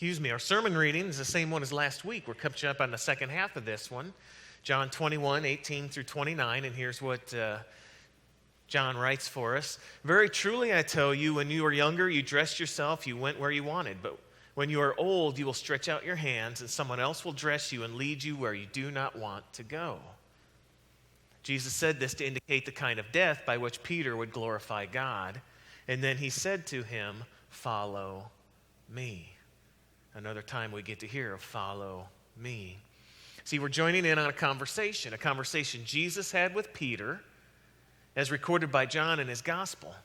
Our sermon reading is the same one as last week. We're catching up on the second half of this one, John 21, 18 through 29, and here's what John writes for us. Very truly I tell you, when you were younger, you dressed yourself, you went where you wanted, but when you are old, you will stretch out your hands, and someone else will dress you and lead you where you do not want to go. Jesus said this to indicate the kind of death by which Peter would glorify God, and then he said to him, "Follow me." Another time we get to hear, "Follow me." See, we're joining in on a conversation Jesus had with Peter, as recorded by John in his gospel.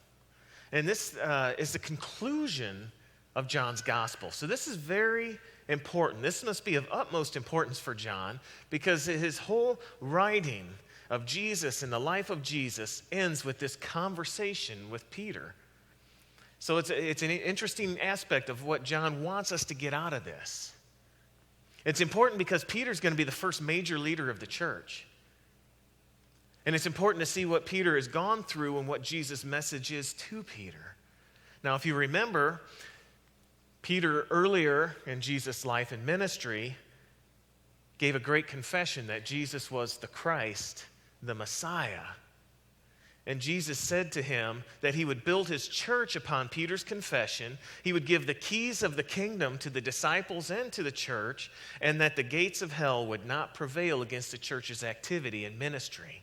And this is the conclusion of John's gospel. So this is very important. This must be of utmost importance for John, because his whole writing of Jesus and the life of Jesus ends with this conversation with Peter. So it's an interesting aspect of what John wants us to get out of this. It's important because Peter's going to be the first major leader of the church. And it's important to see what Peter has gone through and what Jesus' message is to Peter. Now, if you remember, Peter earlier in Jesus' life and ministry gave a great confession that Jesus was the Christ, the Messiah. And Jesus said to him that he would build his church upon Peter's confession. He would give the keys of the kingdom to the disciples and to the church, and that the gates of hell would not prevail against the church's activity and ministry.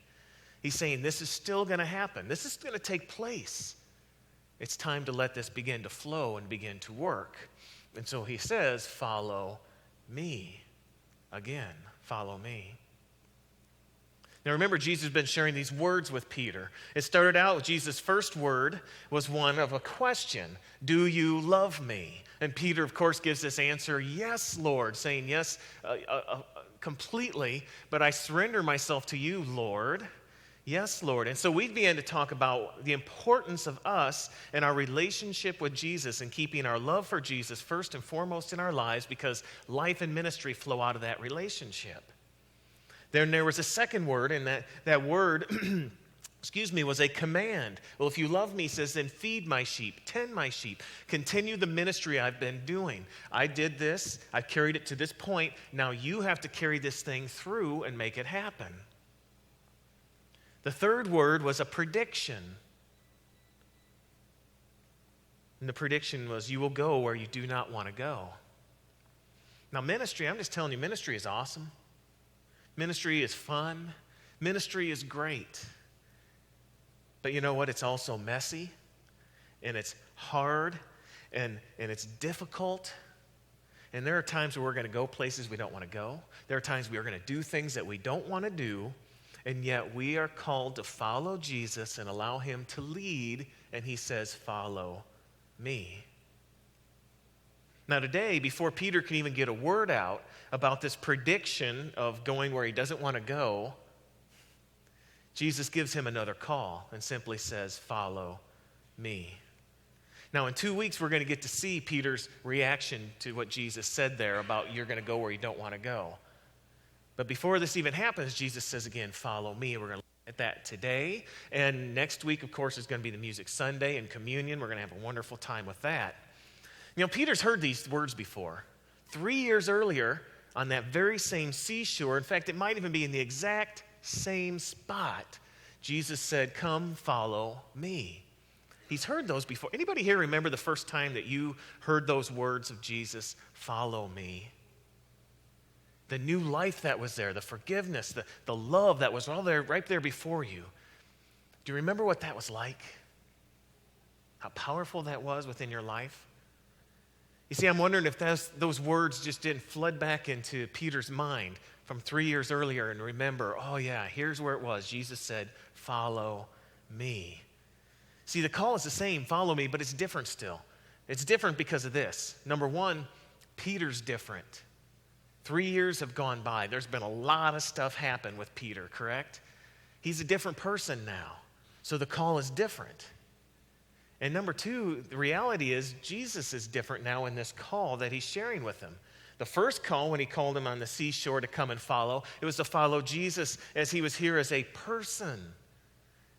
He's saying this is still going to happen. This is going to take place. It's time to let this begin to flow and begin to work. And so he says, "Follow me." Again, follow me. Now remember, Jesus has been sharing these words with Peter. It started out with Jesus' first word was one of a question. Do you love me? And Peter, of course, gives this answer, "Yes, Lord," saying yes completely, but I surrender myself to you, Lord. Yes, Lord. And so we began to talk about the importance of us and our relationship with Jesus and keeping our love for Jesus first and foremost in our lives, because life and ministry flow out of that relationship. Then there was a second word, and that word, was a command. Well, if you love me, he says, then feed my sheep, tend my sheep, continue the ministry I've been doing. I did this, I've carried it to this point, now you have to carry this thing through and make it happen. The third word was a prediction. And the prediction was, you will go where you do not want to go. Now ministry, I'm just telling you, ministry is awesome. Ministry is fun. Ministry is great. But you know what? It's also messy, and it's hard, and it's difficult. And there are times where we're going to go places we don't want to go. There are times we are going to do things that we don't want to do, and yet we are called to follow Jesus and allow him to lead, and he says, "Follow me." Now today, before Peter can even get a word out about this prediction of going where he doesn't want to go, Jesus gives him another call and simply says, "Follow me." Now in 2 weeks, we're going to get to see Peter's reaction to what Jesus said there about you're going to go where you don't want to go. But before this even happens, Jesus says again, "Follow me." We're going to look at that today. And next week, of course, is going to be the Music Sunday and communion. We're going to have a wonderful time with that. You know, Peter's heard these words before. 3 years earlier, on that very same seashore, in fact, it might even be in the exact same spot, Jesus said, "Come, follow me." He's heard those before. Anybody here remember the first time that you heard those words of Jesus, "Follow me"? The new life that was there, the forgiveness, the love that was all there, right there before you. Do you remember what that was like? How powerful that was within your life? You see, I'm wondering if those words just didn't flood back into Peter's mind from 3 years earlier and remember, oh yeah, here's where it was. Jesus said, "Follow me." See, the call is the same, follow me, but it's different still. It's different because of this. Number one, Peter's different. 3 years have gone by. There's been a lot of stuff happen with Peter, correct? He's a different person now. So the call is different. And number two, the reality is Jesus is different now in this call that he's sharing with them. The first call, when he called him on the seashore to come and follow, it was to follow Jesus as he was here as a person.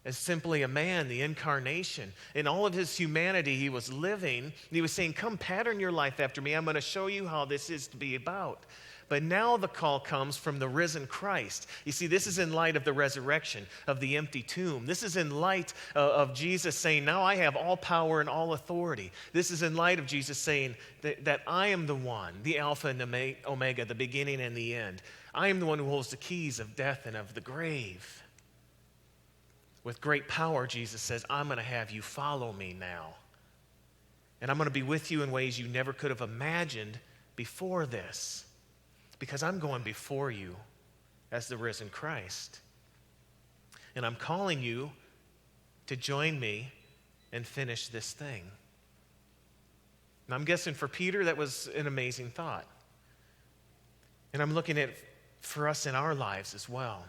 as simply a man, the incarnation. In all of his humanity, he was living. He was saying, come pattern your life after me. I'm going to show you how this is to be about. But now the call comes from the risen Christ. You see, this is in light of the resurrection, of the empty tomb. This is in light of Jesus saying, now I have all power and all authority. This is in light of Jesus saying that I am the one, the Alpha and Omega, the beginning and the end. I am the one who holds the keys of death and of the grave. With great power, Jesus says, I'm going to have you follow me now. And I'm going to be with you in ways you never could have imagined before this. Because I'm going before you as the risen Christ. And I'm calling you to join me and finish this thing. And I'm guessing for Peter, that was an amazing thought. And I'm looking at for us in our lives as well.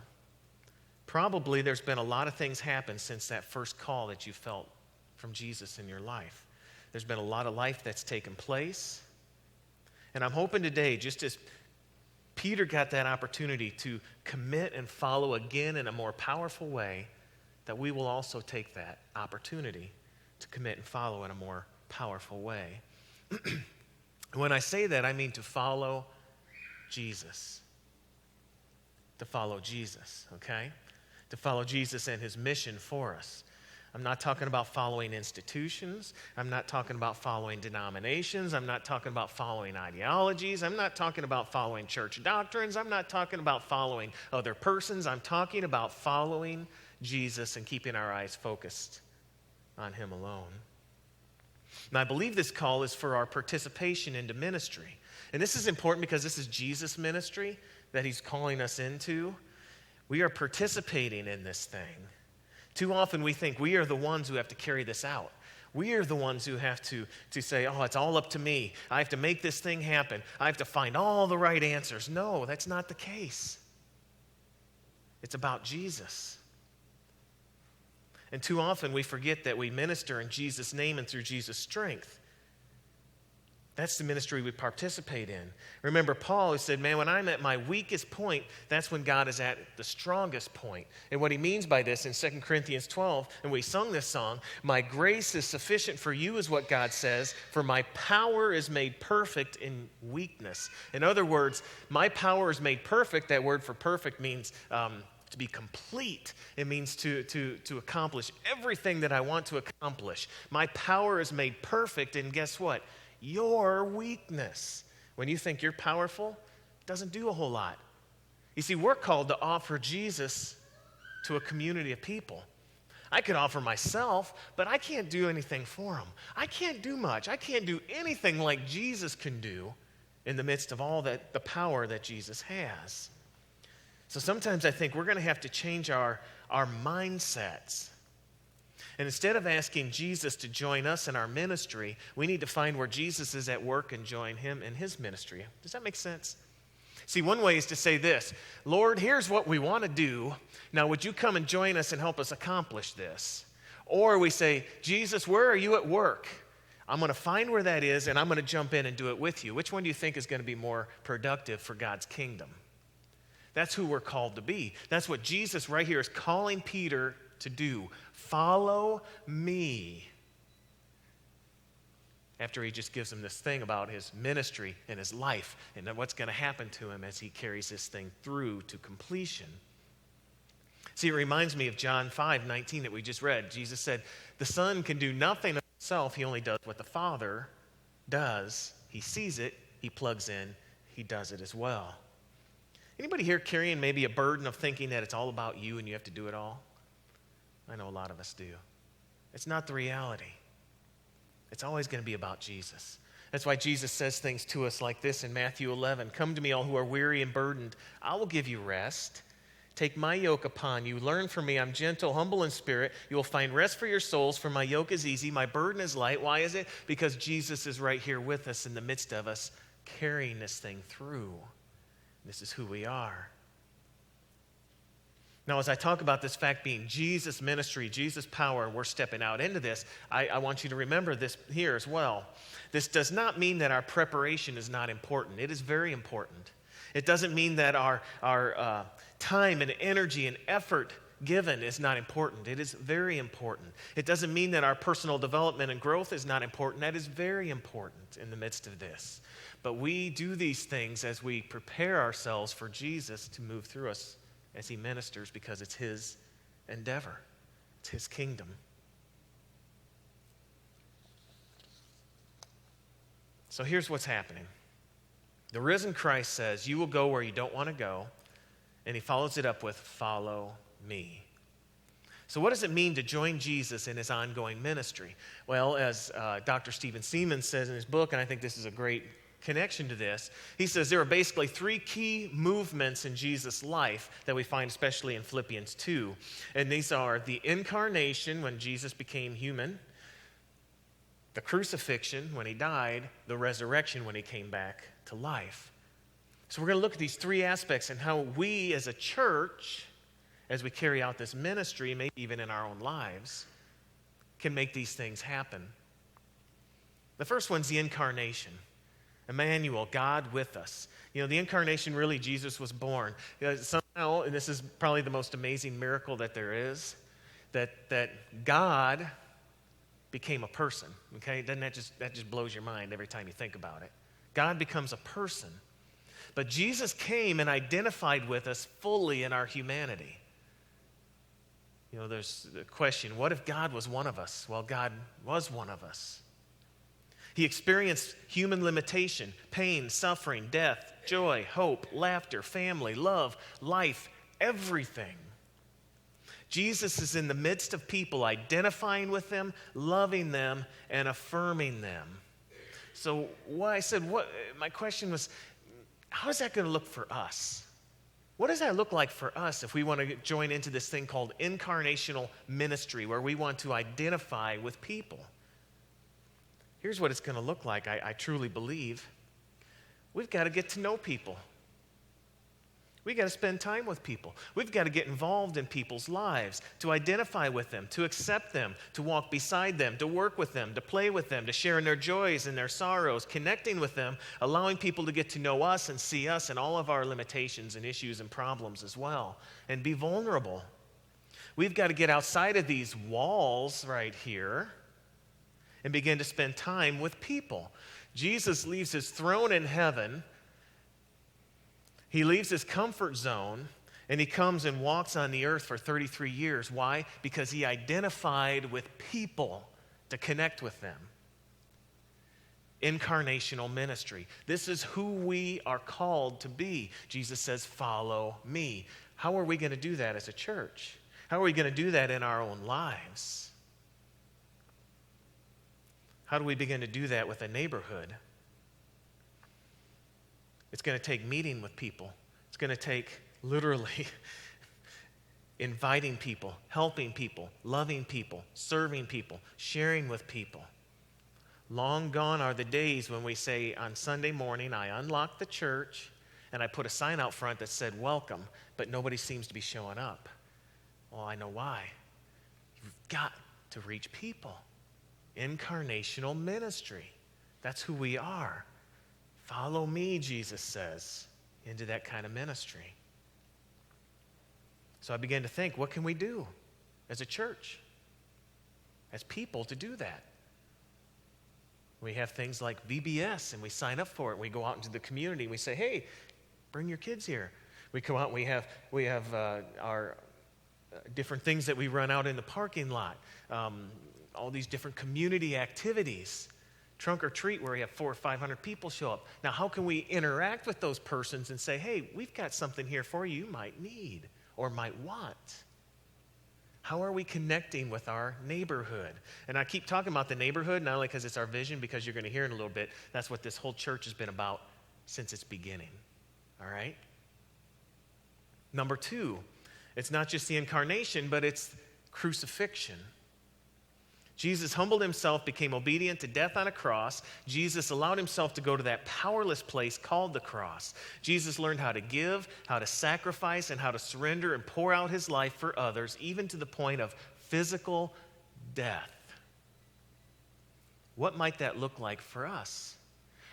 Probably there's been a lot of things happen since that first call that you felt from Jesus in your life. There's been a lot of life that's taken place. And I'm hoping today, just as Peter got that opportunity to commit and follow again in a more powerful way, that we will also take that opportunity to commit and follow in a more powerful way. When I say that, I mean to follow Jesus. To follow Jesus, okay? To follow Jesus and his mission for us. I'm not talking about following institutions. I'm not talking about following denominations. I'm not talking about following ideologies. I'm not talking about following church doctrines. I'm not talking about following other persons. I'm talking about following Jesus and keeping our eyes focused on him alone. And I believe this call is for our participation into ministry. And this is important because this is Jesus' ministry that he's calling us into. We are participating in this thing. Too often we think we are the ones who have to carry this out. We are the ones who have to say, oh, it's all up to me. I have to make this thing happen. I have to find all the right answers. No, that's not the case. It's about Jesus. And too often we forget that we minister in Jesus' name and through Jesus' strength. That's the ministry we participate in. Remember Paul who said, man, when I'm at my weakest point, that's when God is at the strongest point. And what he means by this in 2 Corinthians 12, and we sung this song, my grace is sufficient for you is what God says, for my power is made perfect in weakness. In other words, my power is made perfect. That word for perfect means to be complete. It means to accomplish everything that I want to accomplish. My power is made perfect, and guess what? Your weakness. When you think you're powerful, it doesn't do a whole lot. You see, we're called to offer Jesus to a community of people. I could offer myself, but I can't do anything for him. I can't do much. I can't do anything like Jesus can do in the midst of all that the power that Jesus has. So sometimes I think we're going to have to change our mindsets. And instead of asking Jesus to join us in our ministry, we need to find where Jesus is at work and join him in his ministry. Does that make sense? See, one way is to say this, Lord, here's what we want to do. Now, would you come and join us and help us accomplish this? Or we say, Jesus, where are you at work? I'm going to find where that is, and I'm going to jump in and do it with you. Which one do you think is going to be more productive for God's kingdom? That's who we're called to be. That's what Jesus right here is calling Peter to do. Follow me. After he just gives him this thing about his ministry and his life and what's going to happen to him as he carries this thing through to completion. See, it reminds me of John 5:19 that we just read. Jesus said, the Son can do nothing of himself. He only does what the Father does. He sees it, he plugs in, he does it as well. Anybody here carrying maybe a burden of thinking that it's all about you and you have to do it all? I know a lot of us do. It's not the reality. It's always going to be about Jesus. That's why Jesus says things to us like this in Matthew 11. Come to me, all who are weary and burdened. I will give you rest. Take my yoke upon you. Learn from me. I'm gentle, humble in spirit. You will find rest for your souls, for my yoke is easy. My burden is light. Why is it? Because Jesus is right here with us in the midst of us, carrying this thing through. This is who we are. Now, as I talk about this fact being Jesus' ministry, Jesus' power, we're stepping out into this, I want you to remember this here as well. This does not mean that our preparation is not important. It is very important. It doesn't mean that our time and energy and effort given is not important. It is very important. It doesn't mean that our personal development and growth is not important. That is very important in the midst of this. But we do these things as we prepare ourselves for Jesus to move through us as he ministers, because it's his endeavor. It's his kingdom. So here's what's happening. The risen Christ says, you will go where you don't want to go, and he follows it up with, follow me. So what does it mean to join Jesus in his ongoing ministry? Well, as Dr. Stephen Seaman says in his book, and I think this is a great connection to this, he says there are basically three key movements in Jesus' life that we find especially in Philippians 2. And these are the incarnation, when Jesus became human, the crucifixion, when he died, the resurrection, when he came back to life. So we're going to look at these three aspects and how we as a church, as we carry out this ministry, maybe even in our own lives, can make these things happen. The first one's the incarnation. Emmanuel, God with us. You know, the incarnation, really, Jesus was born. Somehow, and this is probably the most amazing miracle that there is, that God became a person. Okay, doesn't that just blows your mind every time you think about it? God becomes a person. But Jesus came and identified with us fully in our humanity. You know, there's the question, what if God was one of us? Well, God was one of us. He experienced human limitation, pain, suffering, death, joy, hope, laughter, family, love, life, everything. Jesus is in the midst of people, identifying with them, loving them, and affirming them. So my question was, how is that going to look for us? What does that look like for us if we want to join into this thing called incarnational ministry, where we want to identify with people? Here's what it's going to look like, I truly believe. We've got to get to know people. We've got to spend time with people. We've got to get involved in people's lives, to identify with them, to accept them, to walk beside them, to work with them, to play with them, to share in their joys and their sorrows, connecting with them, allowing people to get to know us and see us and all of our limitations and issues and problems as well, and be vulnerable. We've got to get outside of these walls right here and begin to spend time with people. Jesus leaves his throne in heaven. He leaves his comfort zone, and he comes and walks on the earth for 33 years. Why? Because he identified with people to connect with them. Incarnational ministry. This is who we are called to be. Jesus says, follow me. How are we going to do that as a church? How are we going to do that in our own lives? How do we begin to do that with a neighborhood? It's going to take meeting with people. It's going to take literally inviting people, helping people, loving people, serving people, sharing with people. Long gone are the days when we say on Sunday morning, I unlocked the church and I put a sign out front that said welcome, but nobody seems to be showing up. Well, I know why. You've got to reach people. Incarnational ministry. That's who we are. Follow me, Jesus says, into that kind of ministry. So I began to think, what can we do as a church, as people to do that? We have things like VBS, and we sign up for it. We go out into the community, and we say, hey, bring your kids here. We go out, and we have our different things that we run out in the parking lot, all these different community activities. Trunk or treat, where we have 400 or 500 people show up. Now, how can we interact with those persons and say, hey, we've got something here for you might need or might want? How are we connecting with our neighborhood? And I keep talking about the neighborhood, not only because it's our vision, because you're going to hear in a little bit, that's what this whole church has been about since its beginning. All right? Number two, it's not just the incarnation, but it's crucifixion. Jesus humbled himself, became obedient to death on a cross. Jesus allowed himself to go to that powerless place called the cross. Jesus learned how to give, how to sacrifice, and how to surrender and pour out his life for others, even to the point of physical death. What might that look like for us?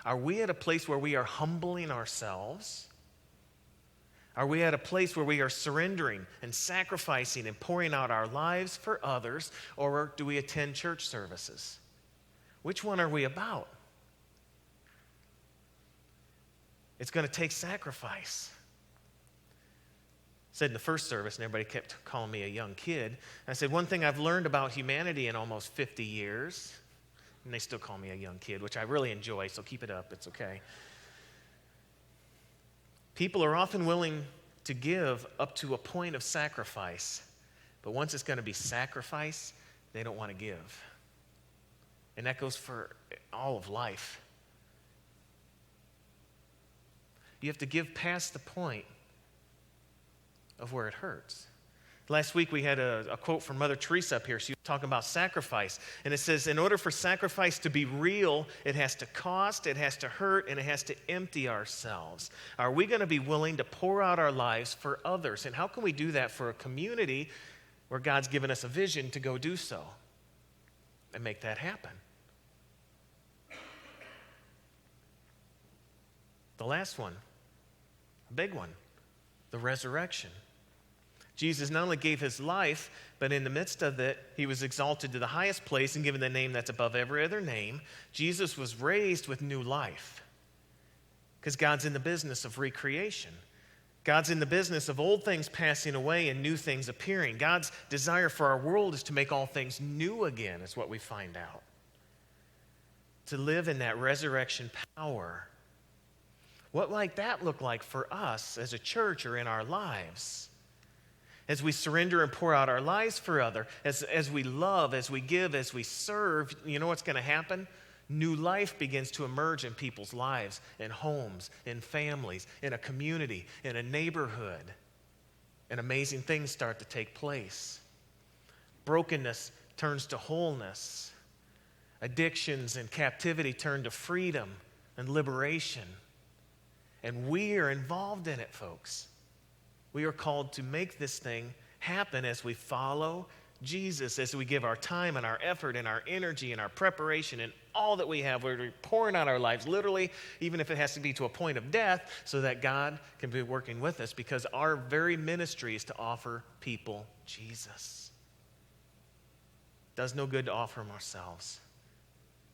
Are we at a place where we are humbling ourselves? Are we at a place where we are surrendering and sacrificing and pouring out our lives for others, or do we attend church services? Which one are we about? It's going to take sacrifice. I said in the first service, and everybody kept calling me a young kid. I said, one thing I've learned about humanity in almost 50 years, and they still call me a young kid, which I really enjoy, so keep it up, it's okay. People are often willing to give up to a point of sacrifice, but once it's going to be sacrifice, they don't want to give. And that goes for all of life. You have to give past the point of where it hurts. Last week we had a quote from Mother Teresa up here. She was talking about sacrifice. And it says, in order for sacrifice to be real, it has to cost, it has to hurt, and it has to empty ourselves. Are we going to be willing to pour out our lives for others? And how can we do that for a community where God's given us a vision to go do so and make that happen? The last one, a big one, the resurrection. Jesus not only gave his life, but in the midst of it, he was exalted to the highest place and given the name that's above every other name. Jesus was raised with new life because God's in the business of recreation. God's in the business of old things passing away and new things appearing. God's desire for our world is to make all things new again, is what we find out. To live in that resurrection power. What might that look like for us as a church or in our lives? As we surrender and pour out our lives for others, as we love, as we give, as we serve, you know what's going to happen? New life begins to emerge in people's lives, in homes, in families, in a community, in a neighborhood. And amazing things start to take place. Brokenness turns to wholeness. Addictions and captivity turn to freedom and liberation. And we are involved in it, folks. We are called to make this thing happen as we follow Jesus, as we give our time and our effort and our energy and our preparation and all that we have. We're pouring out our lives, literally, even if it has to be to a point of death, so that God can be working with us, because our very ministry is to offer people Jesus. It does no good to offer them ourselves.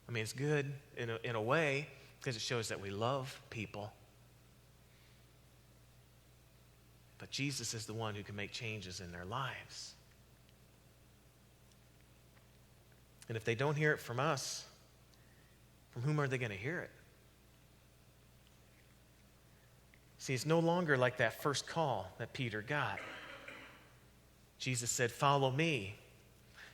I mean, it's good in a way because it shows that we love people. But Jesus is the one who can make changes in their lives. And if they don't hear it from us, from whom are they going to hear it? See, it's no longer like that first call that Peter got. Jesus said, follow me,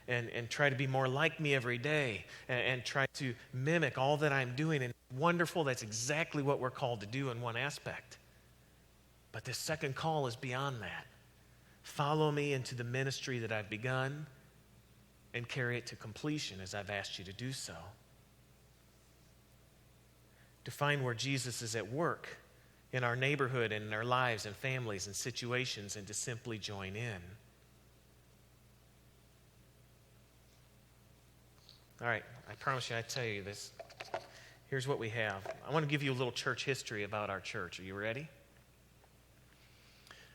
and try to be more like me every day, and try to mimic all that I'm doing. And wonderful, that's exactly what we're called to do in one aspect. But this second call is beyond that. Follow me into the ministry that I've begun and carry it to completion as I've asked you to do so. To find where Jesus is at work in our neighborhood and in our lives and families and situations, and to simply join in. All right, I promise you, I tell you this. Here's what we have. I want to give you a little church history about our church. Are you ready?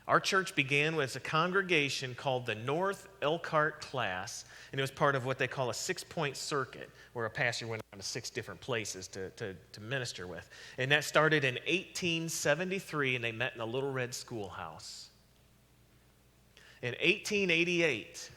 Our church began as a congregation called the North Elkhart Class, and it was part of what they call a 6-point circuit, where a pastor went around to 6 different places to minister with. And that started in 1873, and they met in a little red schoolhouse. In 1888,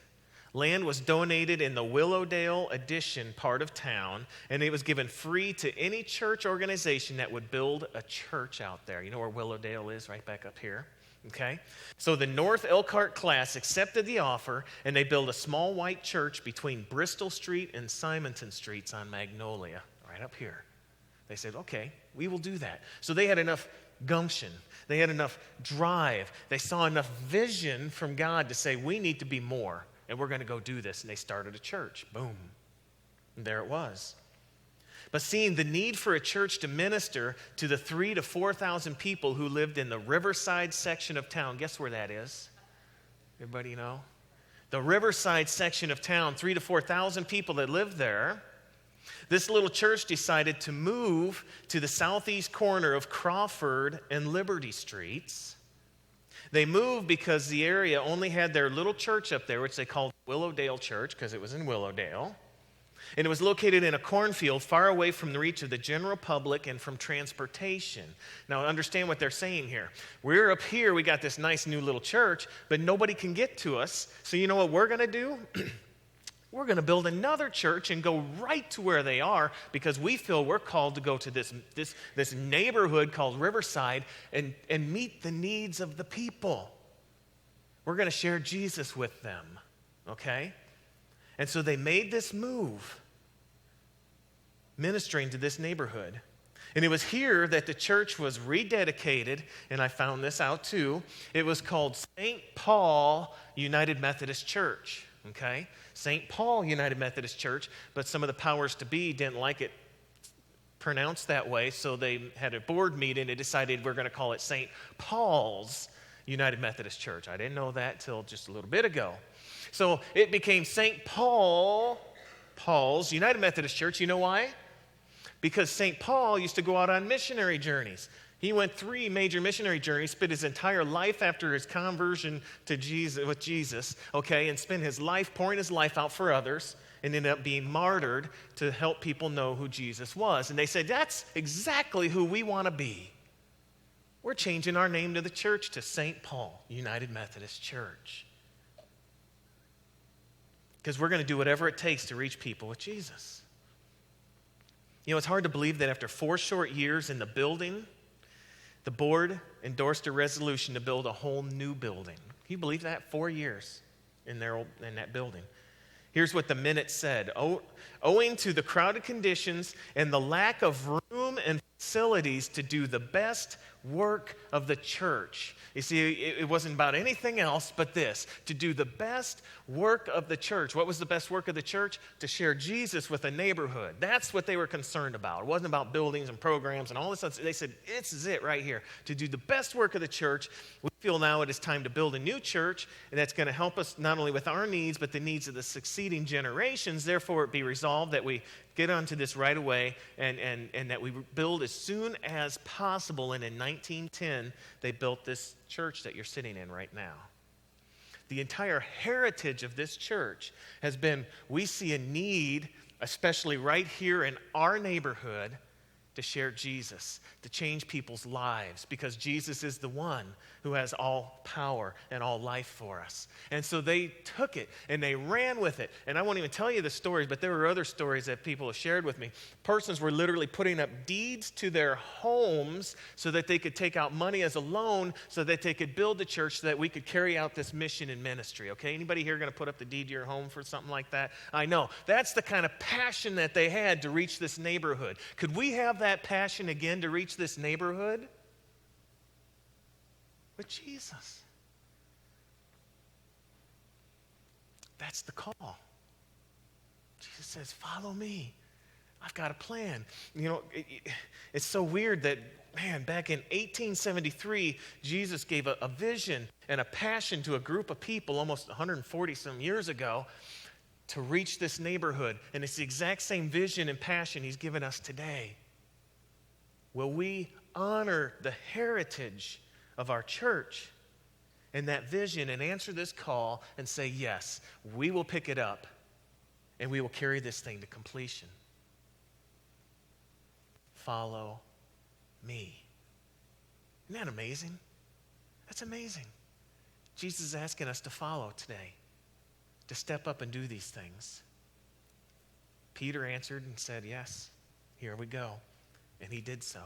land was donated in the Willowdale Addition part of town, and it was given free to any church organization that would build a church out there. You know where Willowdale is, right back up here? Okay, so the North Elkhart Class accepted the offer, and they built a small white church between Bristol Street and Simonton Streets on Magnolia, right up here. They said, okay, we will do that. So they had enough gumption. They had enough drive. They saw enough vision from God to say, we need to be more, and we're going to go do this. And they started a church. Boom. And there it was. But seeing the need for a church to minister to the 3,000 to 4,000 people who lived in the Riverside section of town, guess where that is? Everybody know? The Riverside section of town, 3,000 to 4,000 people that lived there. This little church decided to move to the southeast corner of Crawford and Liberty Streets. They moved because the area only had their little church up there, which they called Willowdale Church because it was in Willowdale. And it was located in a cornfield far away from the reach of the general public and from transportation. Now, understand what they're saying here. We're up here, we got this nice new little church, but nobody can get to us. So you know what we're going to do? We're going to build another church and go right to where they are because we feel we're called to go to this neighborhood called Riverside and meet the needs of the people. We're going to share Jesus with them, okay? And so they made this move, ministering to this neighborhood. And it was here that the church was rededicated, and I found this out too. It was called St. Paul United Methodist Church, okay? St. Paul United Methodist Church, but some of the powers to be didn't like it pronounced that way, so they had a board meeting and decided we're going to call it St. Paul's United Methodist Church. I didn't know that till just a little bit ago. So it became St. Paul's United Methodist Church. You know why? Because St. Paul used to go out on missionary journeys. He went 3 major missionary journeys, spent his entire life after his conversion to Jesus, okay, and spent his life pouring his life out for others and ended up being martyred to help people know who Jesus was. And they said, that's exactly who we want to be. We're changing our name to the church to St. Paul United Methodist Church. Because we're going to do whatever it takes to reach people with Jesus. You know, it's hard to believe that after 4 short years in the building, the board endorsed a resolution to build a whole new building. Can you believe that? 4 years in that building. Here's what the minute said. Owing to the crowded conditions and the lack of room and facilities to do the best work of the church. You see, it wasn't about anything else but this, to do the best work of the church. What was the best work of the church? To share Jesus with a neighborhood. That's what they were concerned about. It wasn't about buildings and programs and all this stuff. They said, this is it right here. To do the best work of the church, we feel now it is time to build a new church, and that's going to help us not only with our needs, but the needs of the succeeding generations. Therefore, it be resolved that we get onto this right away and that we build as soon as possible. And in 1910, they built this church that you're sitting in right now. The entire heritage of this church has been, we see a need, especially right here in our neighborhood, to share Jesus, to change people's lives, because Jesus is the one who has all power and all life for us. And so they took it and they ran with it. And I won't even tell you the stories, but there were other stories that people have shared with me. Persons were literally putting up deeds to their homes so that they could take out money as a loan so that they could build the church so that we could carry out this mission and ministry. Okay, anybody here going to put up the deed to your home for something like that? I know. That's the kind of passion that they had to reach this neighborhood. Could we have that passion again to reach this neighborhood? With Jesus. That's the call. Jesus says, follow me. I've got a plan. You know, it's so weird that, man, back in 1873, Jesus gave a vision and a passion to a group of people almost 140 some years ago to reach this neighborhood. And it's the exact same vision and passion he's given us today. Will we honor the heritage of our church and that vision and answer this call and say, yes, we will pick it up and we will carry this thing to completion? Follow me. Isn't that amazing? That's amazing. Jesus is asking us to follow today, to step up and do these things. Peter answered and said, yes, here we go. And he did so.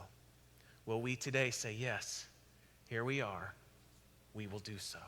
Will we today say, yes, here we are, we will do so.